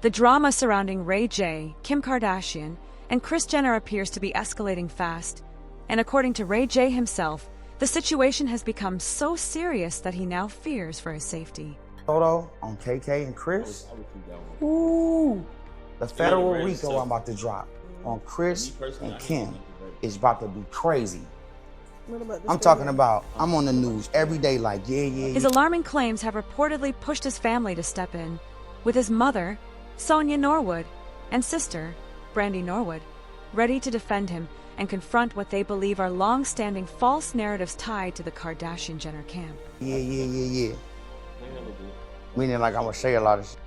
The drama surrounding Ray J, Kim Kardashian, and Kris Jenner appears to be escalating fast, and according to Ray J himself, the situation has become so serious that he now fears for his safety. Photo on KK and Kris. Ooh, the federal RICO I'm about to drop on Kris and Kim is about to be crazy. I'm talking about, I'm on the news every day like, yeah. His alarming claims have reportedly pushed his family to step in, with his mother, Sonia Norwood, and sister, Brandy Norwood, ready to defend him and confront what they believe are long-standing false narratives tied to the Kardashian-Jenner camp. Yeah. Meaning like I'm gonna say a lot of shit.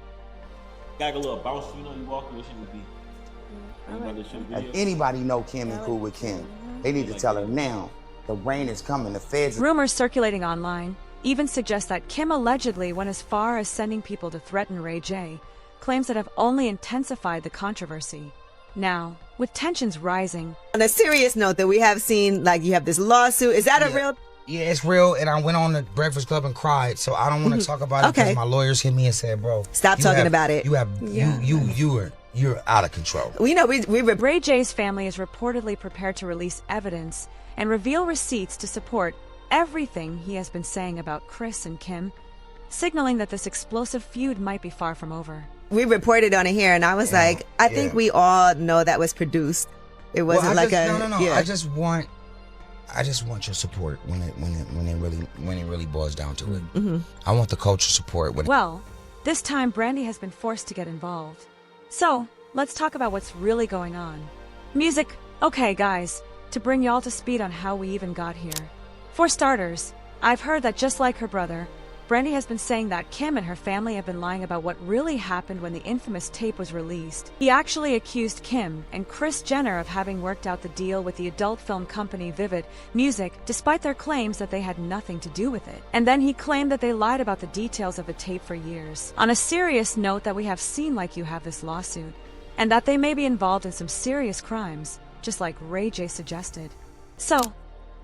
Got a little bounce, you know, you walking, what should it be? If anybody know Kim and cool with Kim, they need to tell her now. The rain is coming, the feds. Rumors circulating online even suggest that Kim allegedly went as far as sending people to threaten Ray J, claims that have only intensified the controversy. Now, with tensions rising. On a serious note, that we have seen, like, you have this lawsuit. Is that a real? Yeah, it's real, and I went on the Breakfast Club and cried, so I don't want to talk about it because my lawyers hit me and said, "Bro, stop talking about it. You're out of control." We know Ray J's family is reportedly prepared to release evidence and reveal receipts to support everything he has been saying about Kris and Kim, signaling that this explosive feud might be far from over. We reported on it here, and I was like, I think we all know that was produced. It wasn't No. Yeah. I just want your support when it really boils down to it. I want the culture support. Well, this time Brandy has been forced to get involved. So, let's talk about what's really going on. Music. Okay, guys, to bring y'all to speed on how we even got here. For starters, I've heard that just like her brother, Brandy has been saying that Kim and her family have been lying about what really happened when the infamous tape was released. He actually accused Kim and Kris Jenner of having worked out the deal with the adult film company Vivid Music, despite their claims that they had nothing to do with it. And then he claimed that they lied about the details of the tape for years. On a serious note, that we have seen like you have this lawsuit, and that they may be involved in some serious crimes, just like Ray J suggested. So,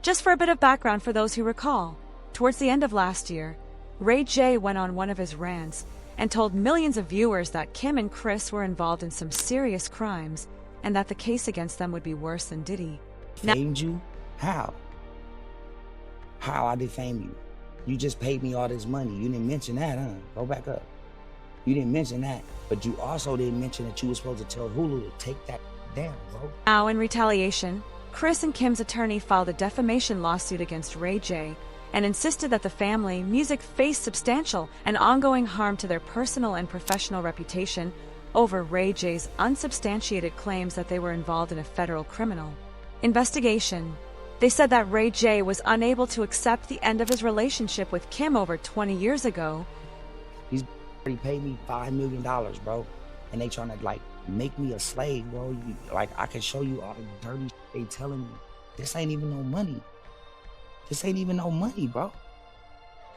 just for a bit of background for those who recall, towards the end of last year, Ray J went on one of his rants and told millions of viewers that Kim and Kris were involved in some serious crimes and that the case against them would be worse than Diddy. Defamed you? How? How I defame you? You just paid me all this money. You didn't mention that, huh? Go back up. You didn't mention that, but you also didn't mention that you were supposed to tell Hulu to take that down, bro. Now, in retaliation, Kris and Kim's attorney filed a defamation lawsuit against Ray J and insisted that the family music faced substantial and ongoing harm to their personal and professional reputation over Ray J's unsubstantiated claims that they were involved in a federal criminal investigation. They said that Ray J was unable to accept the end of his relationship with Kim over 20 years ago. He's already paid me $5 million, bro. And they trying to, like, make me a slave, bro. I can show you all the dirty shit they telling me. This ain't even no money. This ain't even no money, bro.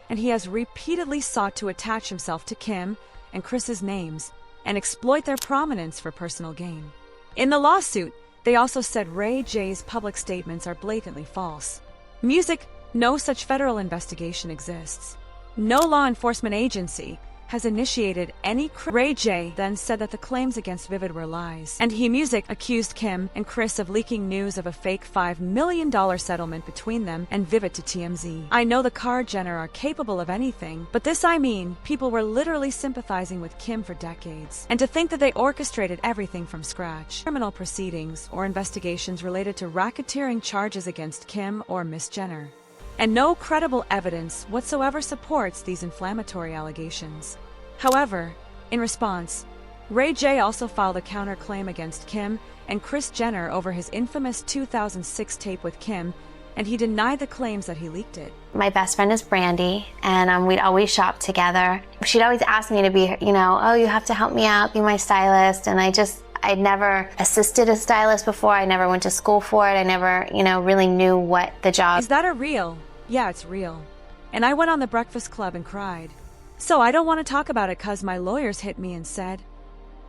And he has repeatedly sought to attach himself to Kim and Kris's names and exploit their prominence for personal gain. In the lawsuit, they also said Ray J's public statements are blatantly false. Music, no such federal investigation exists. No law enforcement agency has initiated any. Ray J then said that the claims against Vivid were lies, and he Music accused Kim and Kris of leaking news of a fake $5 million settlement between them and Vivid to TMZ. I know the Kar-Jenner are capable of anything, but this I mean, people were literally sympathizing with Kim for decades, and to think that they orchestrated everything from scratch. Criminal proceedings or investigations related to racketeering charges against Kim or Miss Jenner. And no credible evidence whatsoever supports these inflammatory allegations. However, in response, Ray J also filed a counterclaim against Kim and Kris Jenner over his infamous 2006 tape with Kim, and he denied the claims that he leaked it. My best friend is Brandy, and we'd always shop together. She'd always ask me to be, oh, you have to help me out, be my stylist, and I'd never assisted a stylist before. I never went to school for it. I never, really knew what the job. Is that a real? Yeah, it's real. And I went on the Breakfast Club and cried. So I don't want to talk about it cause my lawyers hit me and said,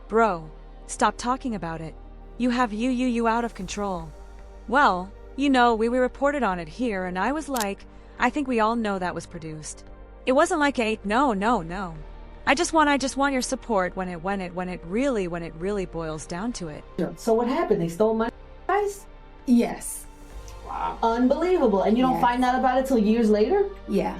"Bro, stop talking about it. You have you out of control." Well, we reported on it here and I was like, I think we all know that was produced. It wasn't like no. I just want your support when it really boils down to it. So what happened? They stole my guys? Yes. Wow. Unbelievable. And you don't find out about it till years later? Yeah.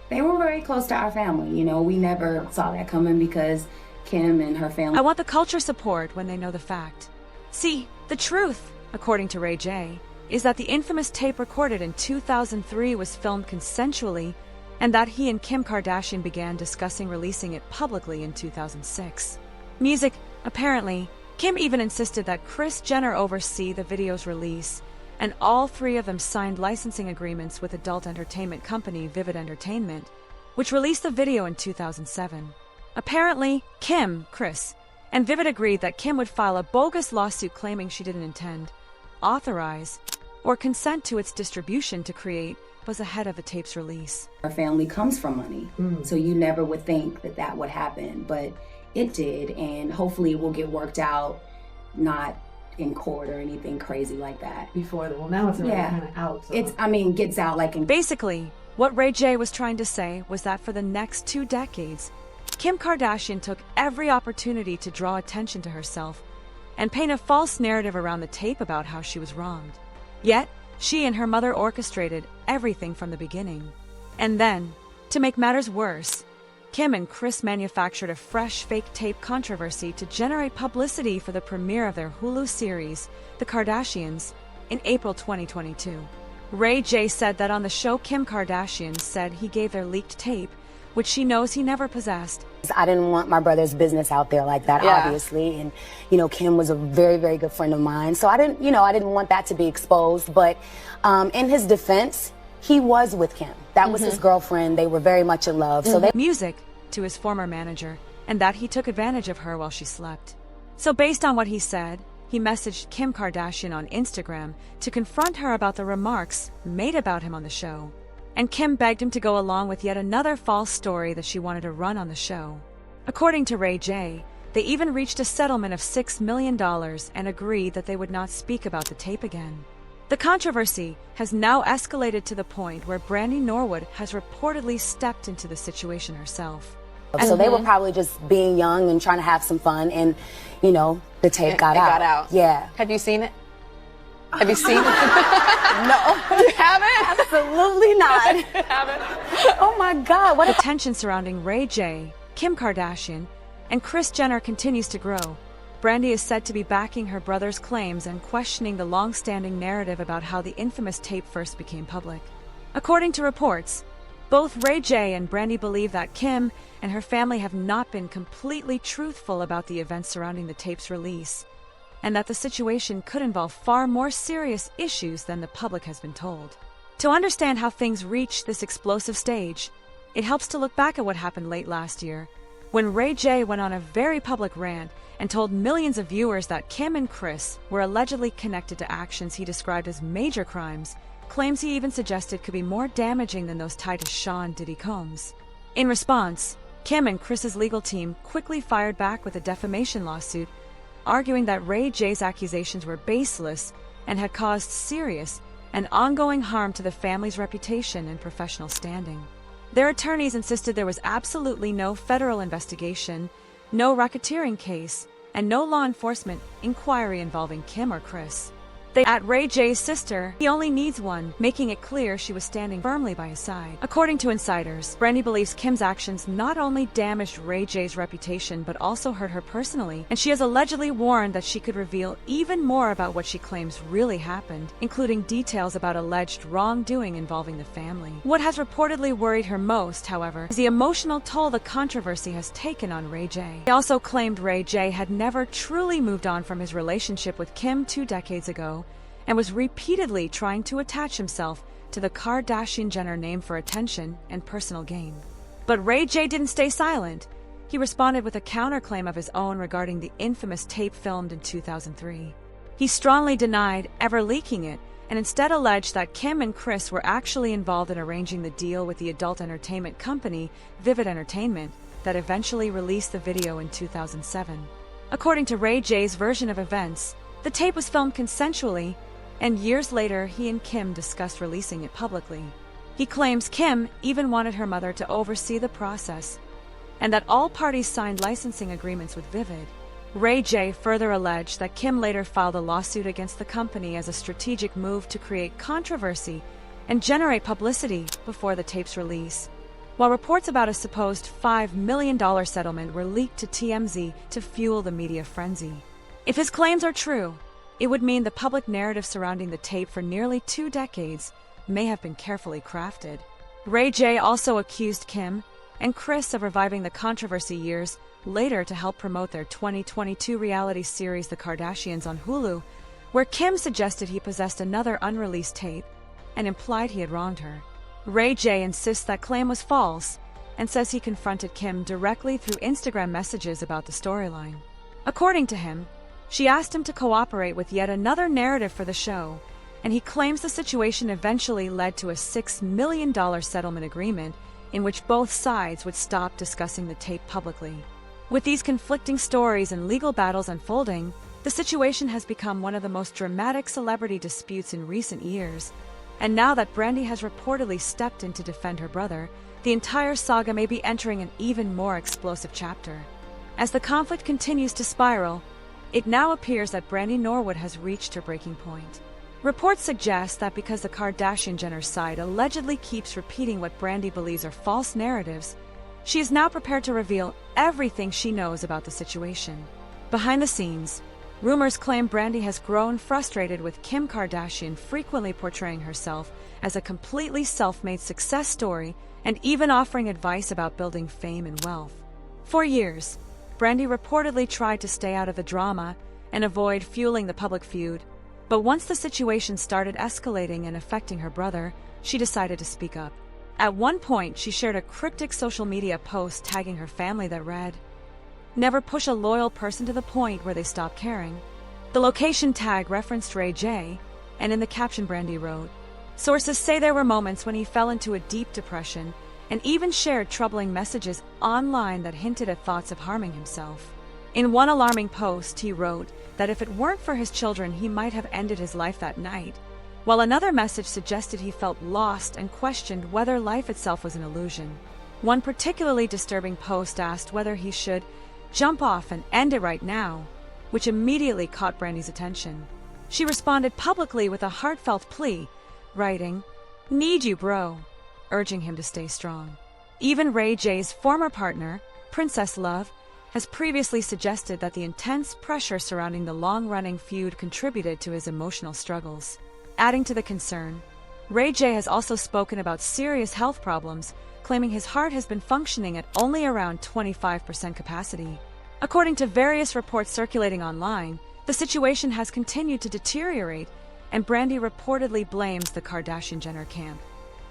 They were very close to our family. You know, we never saw that coming because Kim and her family. I want the culture support when they know the fact. See, the truth, according to Ray J, is that the infamous tape recorded in 2003 was filmed consensually, and that he and Kim Kardashian began discussing releasing it publicly in 2006. Music, apparently, Kim even insisted that Kris Jenner oversee the video's release, and all three of them signed licensing agreements with adult entertainment company Vivid Entertainment, which released the video in 2007. Apparently, Kim, Kris, and Vivid agreed that Kim would file a bogus lawsuit claiming she didn't intend, authorize, or consent to its distribution to create was ahead of the tape's release. Our family comes from money, so you never would think that that would happen, but it did, and hopefully it will get worked out, not in court or anything crazy like that. Well, now it's already kind of out. So. Gets out like in... Basically, what Ray J was trying to say was that for the next 2 decades, Kim Kardashian took every opportunity to draw attention to herself and paint a false narrative around the tape about how she was wronged. Yet, she and her mother orchestrated everything from the beginning. And then, to make matters worse, Kim and Kris manufactured a fresh fake tape controversy to generate publicity for the premiere of their Hulu series, The Kardashians, in April 2022. Ray J said that on the show Kim Kardashian said he gave their leaked tape, which she knows he never possessed. I didn't want my brother's business out there like that, obviously. And, you know, Kim was a very, very good friend of mine. So I didn't want that to be exposed. But in his defense, he was with Kim. That was his girlfriend. They were very much in love. So Music to his former manager, and that he took advantage of her while she slept. So based on what he said, he messaged Kim Kardashian on Instagram to confront her about the remarks made about him on the show. And Kim begged him to go along with yet another false story that she wanted to run on the show. According to Ray J, they even reached a settlement of $6 million and agreed that they would not speak about the tape again. The controversy has now escalated to the point where Brandy Norwood has reportedly stepped into the situation herself. So they were probably just being young and trying to have some fun, and, you know, the tape got out. Yeah. Have you seen it? Have you seen it? No. You haven't? Absolutely not. Haven't? Oh my God. The tension surrounding Ray J, Kim Kardashian, and Kris Jenner continues to grow. Brandy is said to be backing her brother's claims and questioning the long-standing narrative about how the infamous tape first became public. According to reports, both Ray J and Brandy believe that Kim and her family have not been completely truthful about the events surrounding the tape's release, and that the situation could involve far more serious issues than the public has been told. To understand how things reached this explosive stage, it helps to look back at what happened late last year, when Ray J went on a very public rant and told millions of viewers that Kim and Kris were allegedly connected to actions he described as major crimes, claims he even suggested could be more damaging than those tied to Sean Diddy Combs. In response, Kim and Kris's legal team quickly fired back with a defamation lawsuit, arguing that Ray J's accusations were baseless and had caused serious and ongoing harm to the family's reputation and professional standing. Their attorneys insisted there was absolutely no federal investigation, no racketeering case, and no law enforcement inquiry involving Kim or Kris. At Ray J's sister, he only needs one, making it clear she was standing firmly by his side. According to insiders, Brandy believes Kim's actions not only damaged Ray J's reputation but also hurt her personally, and she has allegedly warned that she could reveal even more about what she claims really happened, including details about alleged wrongdoing involving the family. What has reportedly worried her most, however, is the emotional toll the controversy has taken on Ray J. He also claimed Ray J had never truly moved on from his relationship with Kim 2 decades ago, and was repeatedly trying to attach himself to the Kardashian-Jenner name for attention and personal gain. But Ray J didn't stay silent. He responded with a counterclaim of his own regarding the infamous tape filmed in 2003. He strongly denied ever leaking it, and instead alleged that Kim and Kris were actually involved in arranging the deal with the adult entertainment company, Vivid Entertainment, that eventually released the video in 2007. According to Ray J's version of events, the tape was filmed consensually, and years later he and Kim discussed releasing it publicly. He claims Kim even wanted her mother to oversee the process, and that all parties signed licensing agreements with Vivid. Ray J further alleged that Kim later filed a lawsuit against the company as a strategic move to create controversy and generate publicity before the tape's release. While reports about a supposed $5 million settlement were leaked to TMZ to fuel the media frenzy. If his claims are true, it would mean the public narrative surrounding the tape for nearly 2 decades may have been carefully crafted. Ray J also accused Kim and Kris of reviving the controversy years later to help promote their 2022 reality series The Kardashians on Hulu, where Kim suggested he possessed another unreleased tape and implied he had wronged her. Ray J insists that claim was false and says he confronted Kim directly through Instagram messages about the storyline. According to him, she asked him to cooperate with yet another narrative for the show, and he claims the situation eventually led to a $6 million settlement agreement in which both sides would stop discussing the tape publicly. With these conflicting stories and legal battles unfolding, the situation has become one of the most dramatic celebrity disputes in recent years. And now that Brandy has reportedly stepped in to defend her brother, the entire saga may be entering an even more explosive chapter. As the conflict continues to spiral, it now appears that Brandy Norwood has reached her breaking point. Reports suggest that because the Kardashian-Jenner side allegedly keeps repeating what Brandy believes are false narratives, she is now prepared to reveal everything she knows about the situation. Behind the scenes, rumors claim Brandy has grown frustrated with Kim Kardashian frequently portraying herself as a completely self-made success story and even offering advice about building fame and wealth. For years, Brandy reportedly tried to stay out of the drama and avoid fueling the public feud, but once the situation started escalating and affecting her brother, she decided to speak up. At one point, she shared a cryptic social media post tagging her family that read, "Never push a loyal person to the point where they stop caring." The location tag referenced Ray J, and in the caption Brandy wrote, "Sources say there were moments when he fell into a deep depression and even shared troubling messages online that hinted at thoughts of harming himself." In one alarming post, he wrote that if it weren't for his children, he might have ended his life that night, while another message suggested he felt lost and questioned whether life itself was an illusion. One particularly disturbing post asked whether he should jump off and end it right now, which immediately caught Brandy's attention. She responded publicly with a heartfelt plea, writing, "Need you, bro," urging him to stay strong. Even Ray J's former partner, Princess Love, has previously suggested that the intense pressure surrounding the long-running feud contributed to his emotional struggles. Adding to the concern, Ray J has also spoken about serious health problems, claiming his heart has been functioning at only around 25% capacity. According to various reports circulating online, the situation has continued to deteriorate, and Brandy reportedly blames the Kardashian-Jenner camp,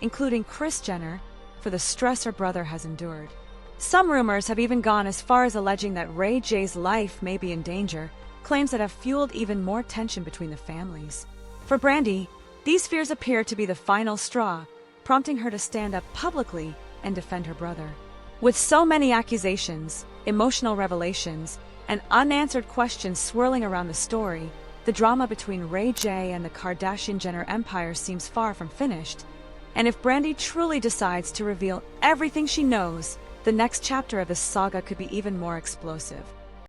including Kris Jenner, for the stress her brother has endured. Some rumors have even gone as far as alleging that Ray J's life may be in danger, claims that have fueled even more tension between the families. For Brandy, these fears appear to be the final straw, prompting her to stand up publicly and defend her brother. With so many accusations, emotional revelations, and unanswered questions swirling around the story, the drama between Ray J and the Kardashian-Jenner empire seems far from finished. And if Brandy truly decides to reveal everything she knows, the next chapter of this saga could be even more explosive.